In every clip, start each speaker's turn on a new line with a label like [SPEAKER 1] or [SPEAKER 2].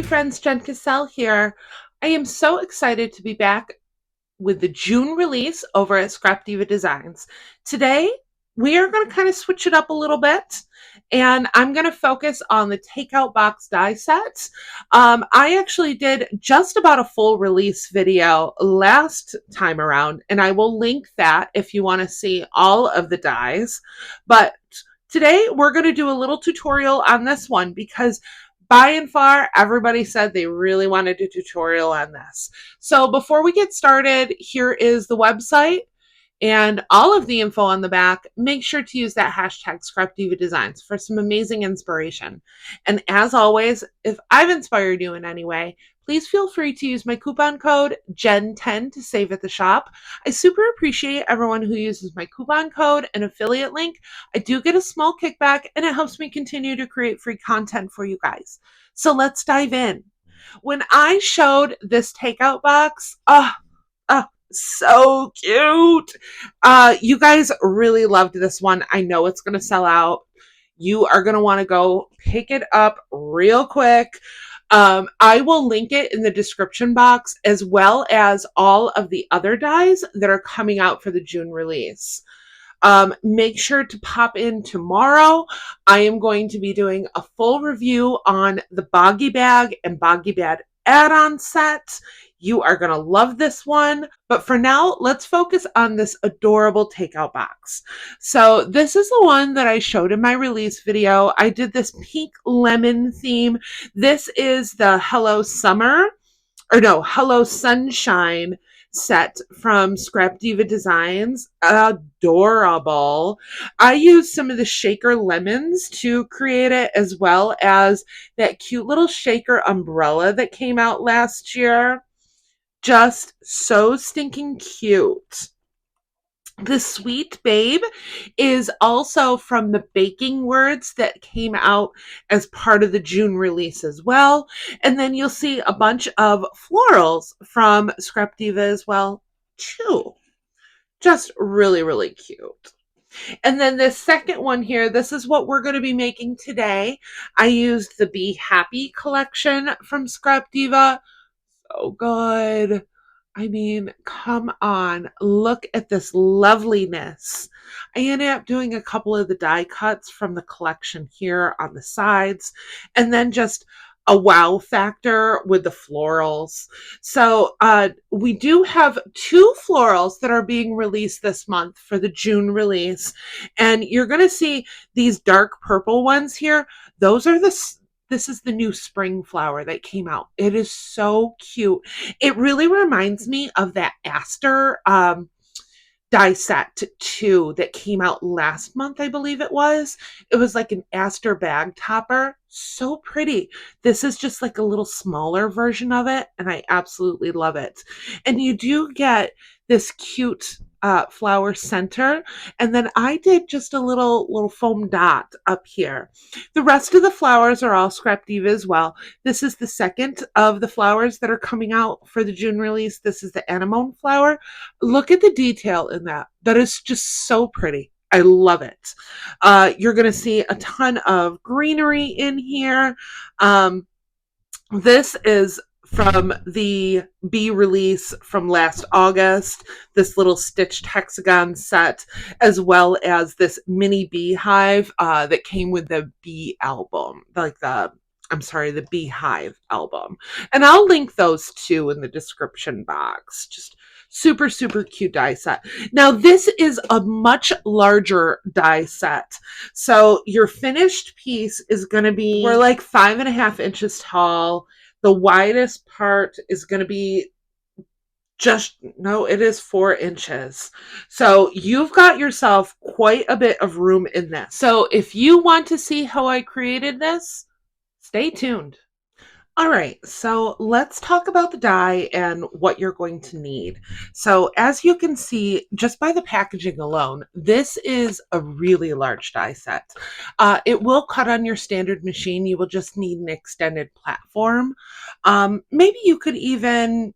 [SPEAKER 1] friends, Jen Cassell here. I am so excited to be back with the June release over at Scrap Diva Designs. Today, we are going to kind of switch it up a little bit, and I'm going to focus on the takeout box die sets. I actually did just about a full release video last time around, and I will link that if you want to see all of the dies. But today, we're going to do a little tutorial on this one because by and far, everybody said they really wanted a tutorial on this. So before we get started, here is the website and all of the info on the back. Make sure to use that hashtag Scrap Diva Designs for some amazing inspiration. And as always, if I've inspired you in any way, please feel free to use my coupon code JEN10 to save at the shop. I super appreciate everyone who uses my coupon code and affiliate link. I do get a small kickback, and it helps me continue to create free content for you guys. So let's dive in. When I showed this takeout box, so cute. You guys really loved this one. I know it's going to sell out. You are going to want to go pick it up real quick. I will link it in the description box, as well as all of the other dies that are coming out for the June release. Make sure to pop in tomorrow. I am going to be doing a full review on the Boggy Bag and Boggy Bag add-on set. You are going to love this one. But for now, let's focus on this adorable takeout box. So this is the one that I showed in my release video. I did this pink lemon theme. This is the Hello Sunshine set from Scrap Diva Designs. Adorable. I used some of the shaker lemons to create it, as well as that cute little shaker umbrella that came out last year. Just so stinking cute. The Sweet Babe is also from the baking words that came out as part of the June release as well. And then you'll see a bunch of florals from Scrap Diva as well, too. Just really, really cute. And then the second one here, this is what we're going to be making today. I used the Be Happy collection from Scrap Diva. So good. I mean, come on, look at this loveliness. I ended up doing a couple of the die cuts from the collection here on the sides, and then just a wow factor with the florals. So we do have 2 florals that are being released this month for the June release, and you're going to see these dark purple ones here. This is the new spring flower that came out. It is so cute. It really reminds me of that Aster die set too that came out last month, I believe it was. It was like an Aster bag topper. So pretty. This is just like a little smaller version of it, and I absolutely love it. And you do get this cute flower center, and then I did just a little foam dot up here. The rest of the flowers are all Scrap Diva as well. This is the second of the flowers that are coming out for the June release. This is the anemone flower. Look at the detail in that. That is just so pretty. I love it. You're going to see a ton of greenery in here. This is from the Bee release from last August, this little stitched hexagon set, as well as this mini beehive that came with the Bee album, the Beehive album. And I'll link those two in the description box. Just super, super cute die set. Now, this is a much larger die set. So your finished piece is going to be more like 5.5 inches tall. The widest part is going to be it is 4 inches. So you've got yourself quite a bit of room in this. So if you want to see how I created this, stay tuned. All right, so let's talk about the die and what you're going to need. So as you can see, just by the packaging alone, this is a really large die set. It will cut on your standard machine. You will just need an extended platform. Maybe you could even,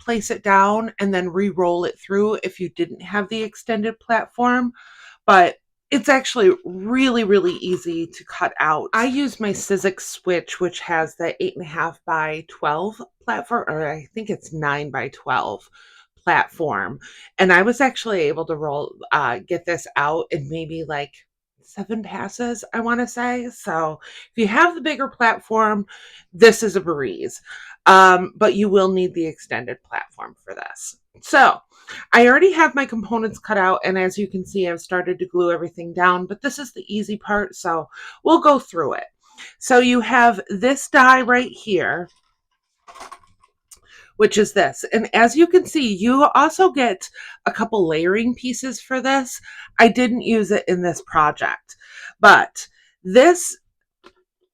[SPEAKER 1] place it down and then re-roll it through if you didn't have the extended platform. But It's actually really, really easy to cut out. I use my Sizzix switch, which has the 8.5 by 12 platform, or I think it's 9 by 12 platform. And I was actually able to get this out in maybe like 7 passes, I want to say. So if you have the bigger platform, this is a breeze. But you will need the extended platform for this. So I already have my components cut out, and as you can see, I've started to glue everything down, but this is the easy part, so we'll go through it. So you have this die right here, which is this. And as you can see, you also get a couple layering pieces for this. I didn't use it in this project, but this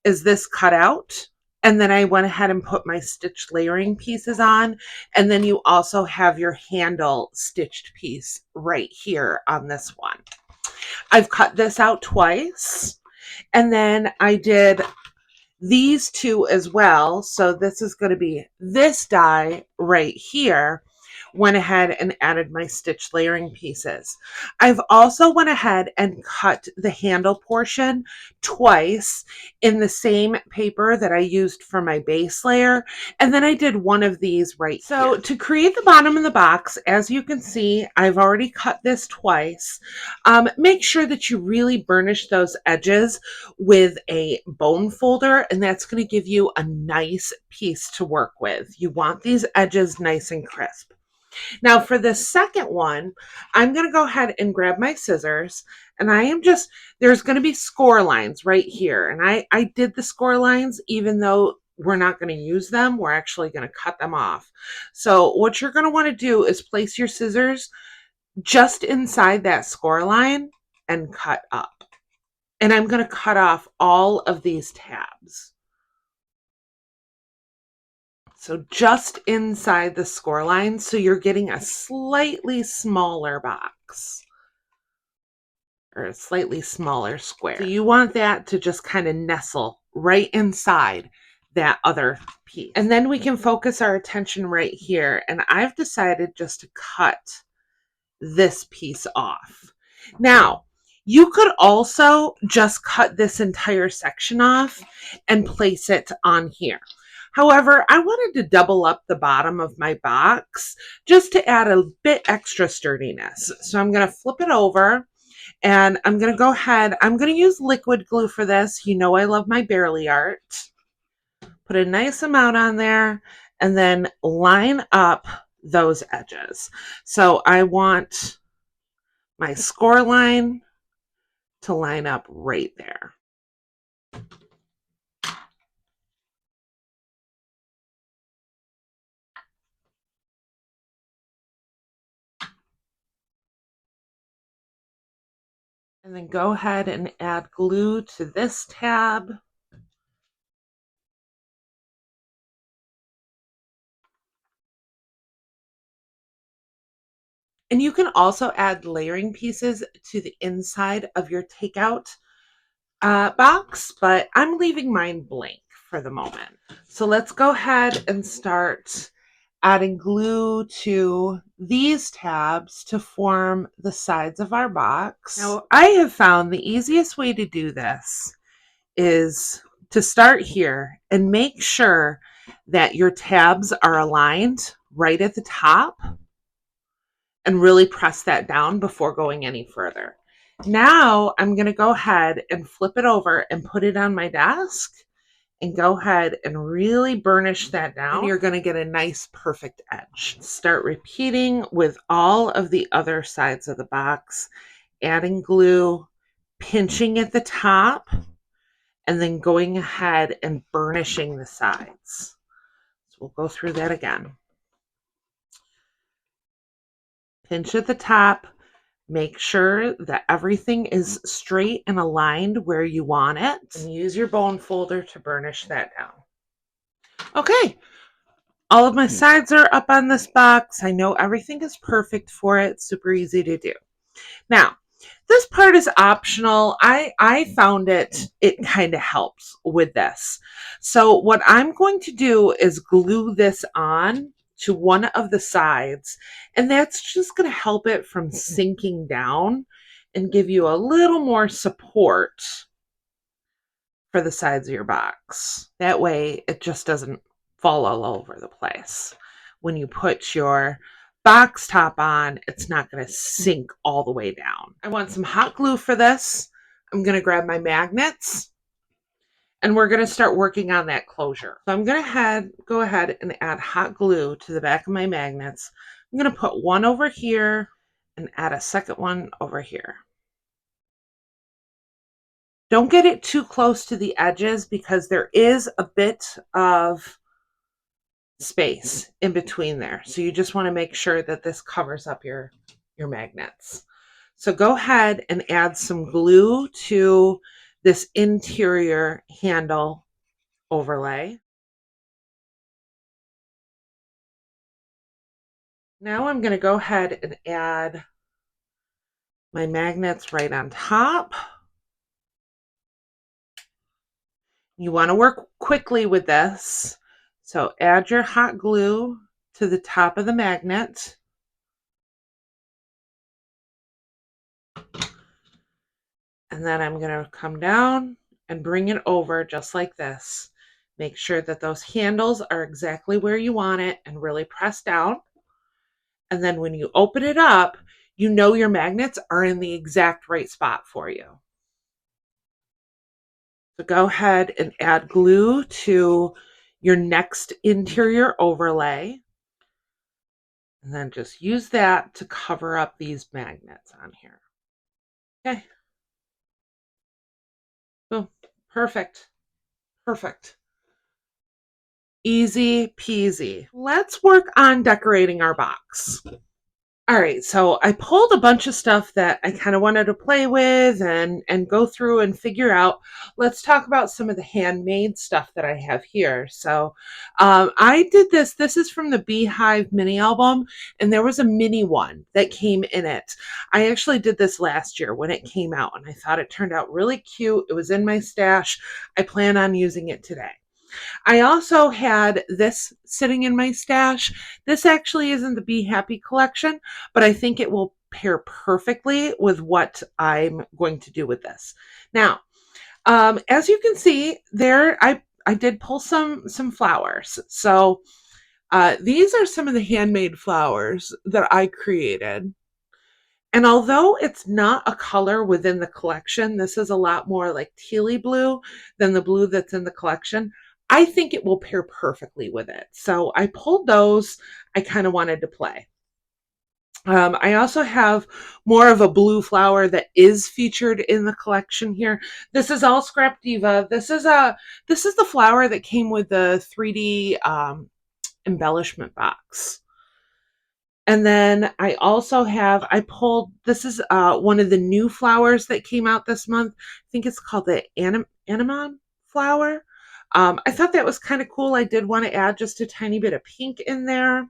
[SPEAKER 1] is this cut out. And then I went ahead and put my stitched layering pieces on. And then you also have your handle stitched piece right here on this one. I've cut this out twice. And then I did these two as well. So this is going to be this die right here. Went ahead and added my stitch layering pieces. I've also went ahead and cut the handle portion twice in the same paper that I used for my base layer. And then I did one of these right here. So to create the bottom of the box, as you can see, I've already cut this twice. Make sure that you really burnish those edges with a bone folder, and that's going to give you a nice piece to work with. You want these edges nice and crisp. Now for the second one, I'm going to go ahead and grab my scissors, and there's going to be score lines right here. And I did the score lines, even though we're not going to use them, we're actually going to cut them off. So what you're going to want to do is place your scissors just inside that score line and cut up. And I'm going to cut off all of these tabs. So just inside the score line, so you're getting a slightly smaller box or a slightly smaller square. So you want that to just kind of nestle right inside that other piece. And then we can focus our attention right here. And I've decided just to cut this piece off. Now, you could also just cut this entire section off and place it on here. However, I wanted to double up the bottom of my box just to add a bit extra sturdiness. So I'm going to flip it over, and I'm going to go ahead. I'm going to use liquid glue for this. You know I love my Barely Art. Put a nice amount on there, and then line up those edges. So I want my score line to line up right there. And then go ahead and add glue to this tab. And you can also add layering pieces to the inside of your takeout box, but I'm leaving mine blank for the moment. So let's go ahead and start adding glue to these tabs to form the sides of our box. Now, I have found the easiest way to do this is to start here and make sure that your tabs are aligned right at the top and really press that down before going any further. Now I'm going to go ahead and flip it over and put it on my desk and go ahead and really burnish that down. And you're going to get a nice perfect edge. Start repeating with all of the other sides of the box, adding glue, pinching at the top, and then going ahead and burnishing the sides. So we'll go through that again. Pinch at the top, make sure that everything is straight and aligned where you want it, and use your bone folder to burnish that down. Okay, all of my sides are up on this box. I know everything is perfect for it, super easy to do. Now, this part is optional. I found it kind of helps with this. So what I'm going to do is glue this on to one of the sides, and that's just going to help it from sinking down and give you a little more support for the sides of your box. That way it just doesn't fall all over the place. When you put your box top on, it's not going to sink all the way down. I want some hot glue for this. I'm going to grab my magnets and we're going to start working on that closure. So I'm going to go ahead and add hot glue to the back of my magnets. I'm going to put one over here and add a second one over here. Don't get it too close to the edges because there is a bit of space in between there. So you just want to make sure that this covers up your magnets. So go ahead and add some glue to this interior handle overlay. Now I'm going to go ahead and add my magnets right on top. You want to work quickly with this. So add your hot glue to the top of the magnet. And then I'm going to come down and bring it over just like this. Make sure that those handles are exactly where you want it and really press down. And then when you open it up, you know your magnets are in the exact right spot for you. So go ahead and add glue to your next interior overlay. And then just use that to cover up these magnets on here. Okay. Boom. Perfect. Perfect. Easy peasy. Let's work on decorating our box. All right, so I pulled a bunch of stuff that I kind of wanted to play with and go through and figure out. Let's talk about some of the handmade stuff that I have here. So I did this. This is from the Beehive mini album, and there was a mini one that came in it. I actually did this last year when it came out, and I thought it turned out really cute. It was in my stash. I plan on using it today. I also had this sitting in my stash. This actually isn't the Be Happy collection, but I think it will pair perfectly with what I'm going to do with this. Now, as you can see there, I did pull some flowers. So these are some of the handmade flowers that I created. And although it's not a color within the collection, this is a lot more like tealy blue than the blue that's in the collection. I think it will pair perfectly with it. So I pulled those. I kind of wanted to play. I also have more of a blue flower that is featured in the collection here. This is all Scrap Diva. This is the flower that came with the 3D embellishment box. And then I also I pulled, this is one of the new flowers that came out this month. I think it's called the anemone flower. I thought that was kind of cool. I did want to add just a tiny bit of pink in there.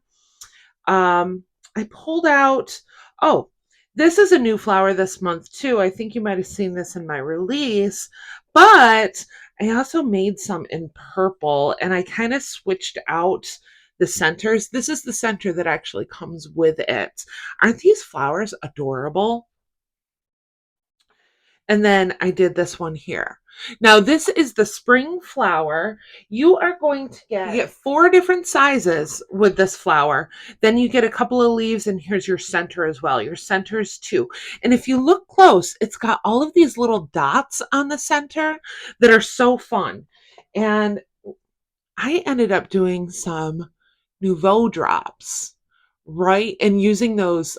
[SPEAKER 1] I pulled out, oh, this is a new flower this month too. I think you might have seen this in my release, but I also made some in purple and I kind of switched out the centers. This is the center that actually comes with it. Aren't these flowers adorable? And then I did this one here. Now this is the spring flower. You are going to get 4 different sizes with this flower. Then you get a couple of leaves and here's your center as well. Your center is 2. And if you look close, it's got all of these little dots on the center that are so fun. And I ended up doing some Nouveau drops, right? And using those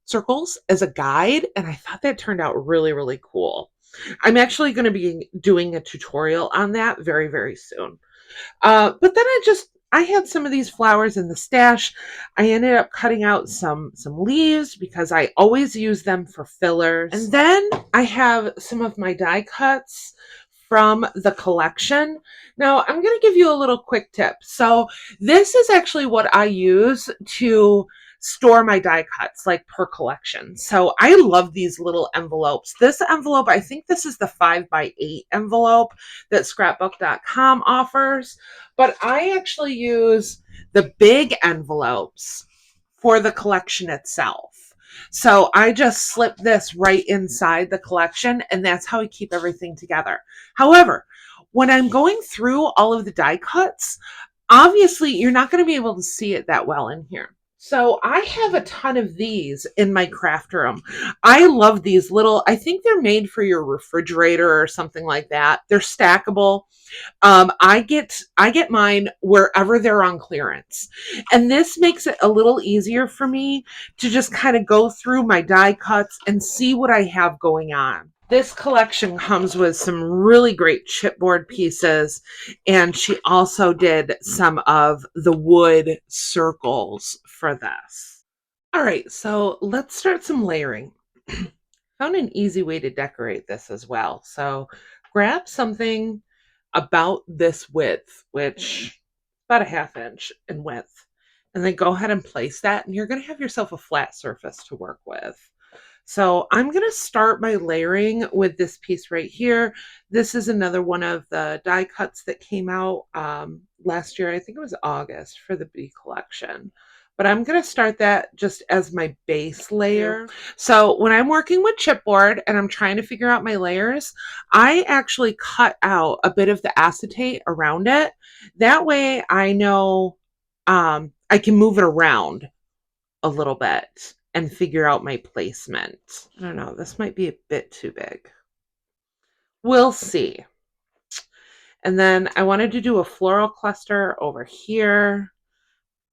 [SPEAKER 1] circles as a guide. And I thought that turned out really, really cool. I'm actually going to be doing a tutorial on that very, very soon. But then I had some of these flowers in the stash. I ended up cutting out some leaves because I always use them for fillers. And then I have some of my die cuts from the collection. Now, I'm going to give you a little quick tip. So this is actually what I use to store my die cuts, like per collection. So I love these little envelopes. This envelope, I think this is the 5x8 envelope that scrapbook.com offers, but I actually use the big envelopes for the collection itself. So I just slip this right inside the collection, and that's how I keep everything together. However, when I'm going through all of the die cuts, obviously you're not going to be able to see it that well in here. So I have a ton of these in my craft room. I love these little, I think they're made for your refrigerator or something like that. They're stackable. I get mine wherever they're on clearance. And this makes it a little easier for me to just kind of go through my die cuts and see what I have going on. This collection comes with some really great chipboard pieces, and she also did some of the wood circles for this. All right, so let's start some layering. Found an easy way to decorate this as well. So grab something about this width, which about a half inch in width, and then go ahead and place that, and you're going to have yourself a flat surface to work with. So I'm going to start my layering with this piece right here. This is another one of the die cuts that came out last year. I think it was August for the bee collection. But I'm going to start that just as my base layer. So when I'm working with chipboard and I'm trying to figure out my layers, I actually cut out a bit of the acetate around it. That way I know I can move it around a little bit and figure out my placement. I don't know, this might be a bit too big. We'll see. And then I wanted to do a floral cluster over here.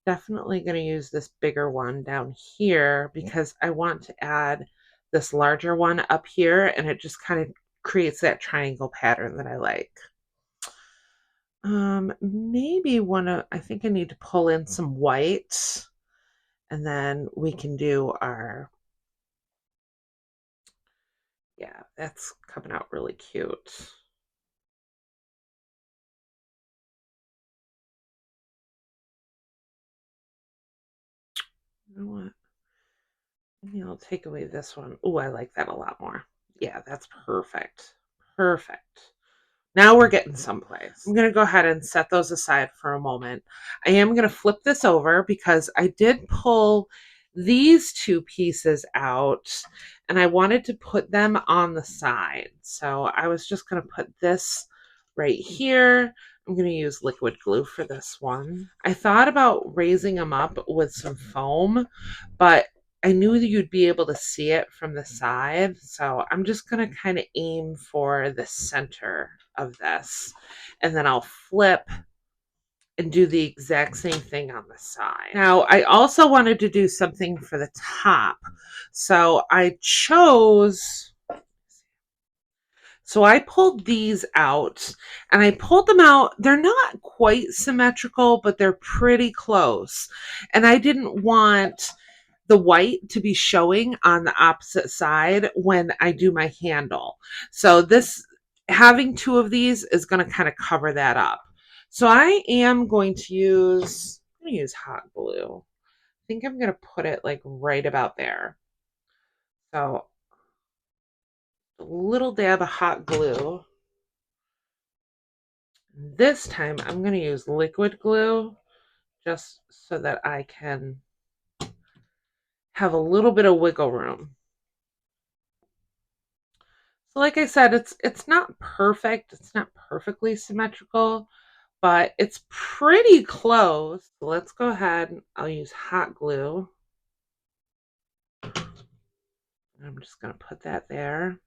[SPEAKER 1] Definitely going to use this bigger one down here because I want to add this larger one up here, and it just kind of creates that triangle pattern that I like. Maybe I think I need to pull in some white, and then we can do our, yeah, that's coming out really cute. You know what? Maybe I'll take away this one. Oh, I like that a lot more. Yeah, that's perfect. Perfect. Now we're getting someplace. I'm going to go ahead and set those aside for a moment. I am going to flip this over because I did pull these two pieces out and I wanted to put them on the side. So I was just going to put this right here. I'm going to use liquid glue for this one. I thought about raising them up with some foam, but I knew that you'd be able to see it from the side. So I'm just going to kind of aim for the center of this. And then I'll flip and do the exact same thing on the side. Now, I also wanted to do something for the top. So I pulled these out, and I pulled them out. They're not quite symmetrical, but they're pretty close. And I didn't want the white to be showing on the opposite side when I do my handle. So having two of these is going to kind of cover that up. So I am going to use hot glue. I think I'm going to put it like right about there. So a little dab of hot glue. This time I'm going to use liquid glue just so that I can have a little bit of wiggle room. So like I said, it's not perfect. It's not perfectly symmetrical, but it's pretty close. So let's go ahead. I'll use hot glue. I'm just going to put that there.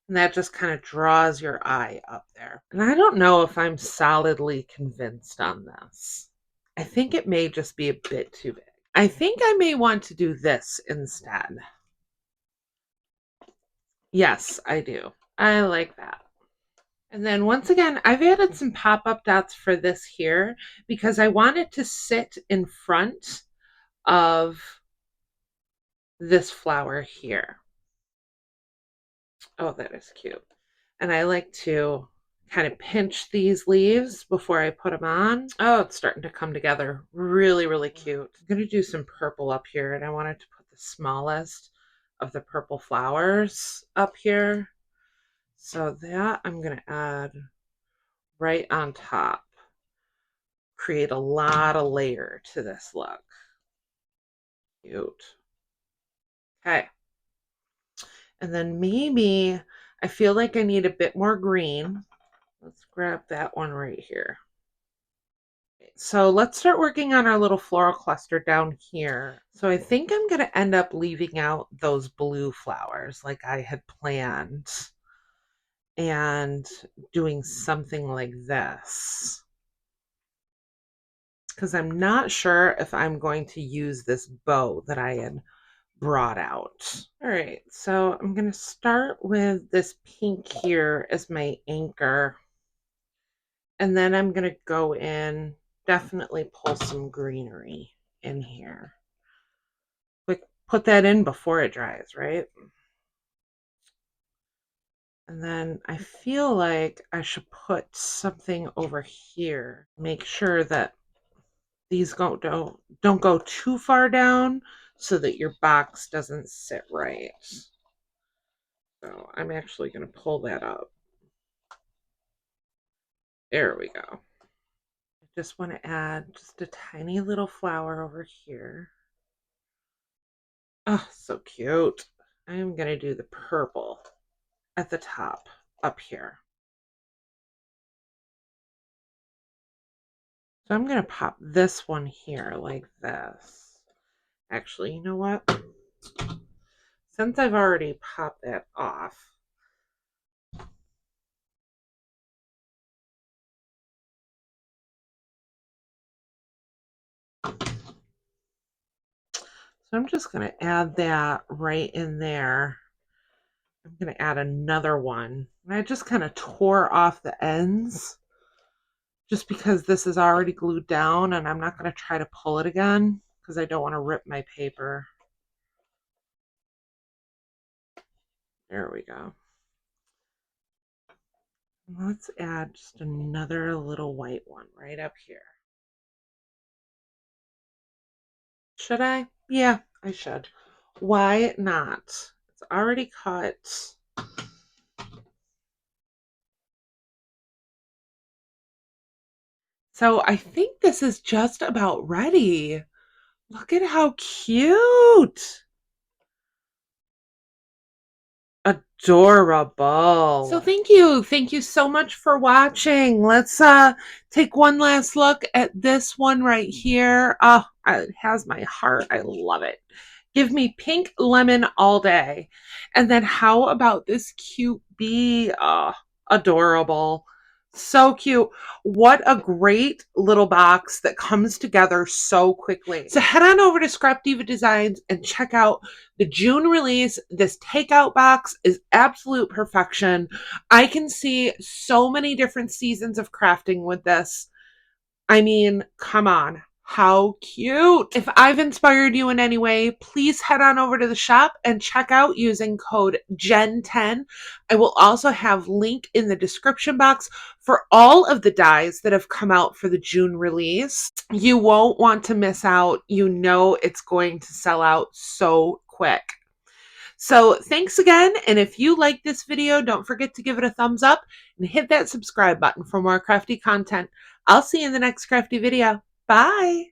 [SPEAKER 1] And that just kind of draws your eye up there. And I don't know if I'm solidly convinced on this. I think it may just be a bit too big. I think I may want to do this instead. Yes, I do. I like that. And then once again, I've added some pop-up dots for this here because I want it to sit in front of this flower here. Oh, that is cute. And I like to kind of pinch these leaves before I put them on. Oh, it's starting to come together. Really, really cute. I'm going to do some purple up here, and I wanted to put the smallest of the purple flowers up here. So that I'm going to add right on top. Create a lot of layer to this look. Cute. Okay. And then maybe I feel like I need a bit more green. Let's grab that one right here. So let's start working on our little floral cluster down here. So I think I'm going to end up leaving out those blue flowers like I had planned and doing something like this. Because I'm not sure if I'm going to use this bow that I had brought out. All right, so I'm going to start with this pink here as my anchor. And then I'm going to go in, definitely pull some greenery in here. Put that in before it dries, right? And then I feel like I should put something over here. Make sure that these don't go too far down so that your box doesn't sit right. So I'm actually going to pull that up. There we go. I just want to add just a tiny little flower over here. Oh, so cute. I'm going to do the purple at the top up here. So I'm going to pop this one here like this. Actually, you know what? Since I've already popped that off, so I'm just going to add that right in there. I'm going to add another one. And I just kind of tore off the ends just because this is already glued down and I'm not going to try to pull it again because I don't want to rip my paper. There we go. Let's add just another little white one right up here. Should I? Yeah, I should. Why not? It's already cut. So I think this is just about ready. Look at how cute. Adorable. So thank you. Thank you so much for watching. Let's take one last look at this one right here. Oh, it has my heart. I love it. Give me pink lemon all day. And then how about this cute bee? Oh, adorable. So cute. What a great little box that comes together so quickly. So head on over to Scrap Diva Designs and check out the June release. This takeout box is absolute perfection. I can see so many different seasons of crafting with this. I mean, come on. How cute. If I've inspired you in any way, please head on over to the shop and check out using code GEN10. I will also have link in the description box for all of the dies that have come out for the June release. You won't want to miss out. You know it's going to sell out so quick. So thanks again, and if you like this video, don't forget to give it a thumbs up and hit that subscribe button for more crafty content. I'll see you in the next crafty video. Bye!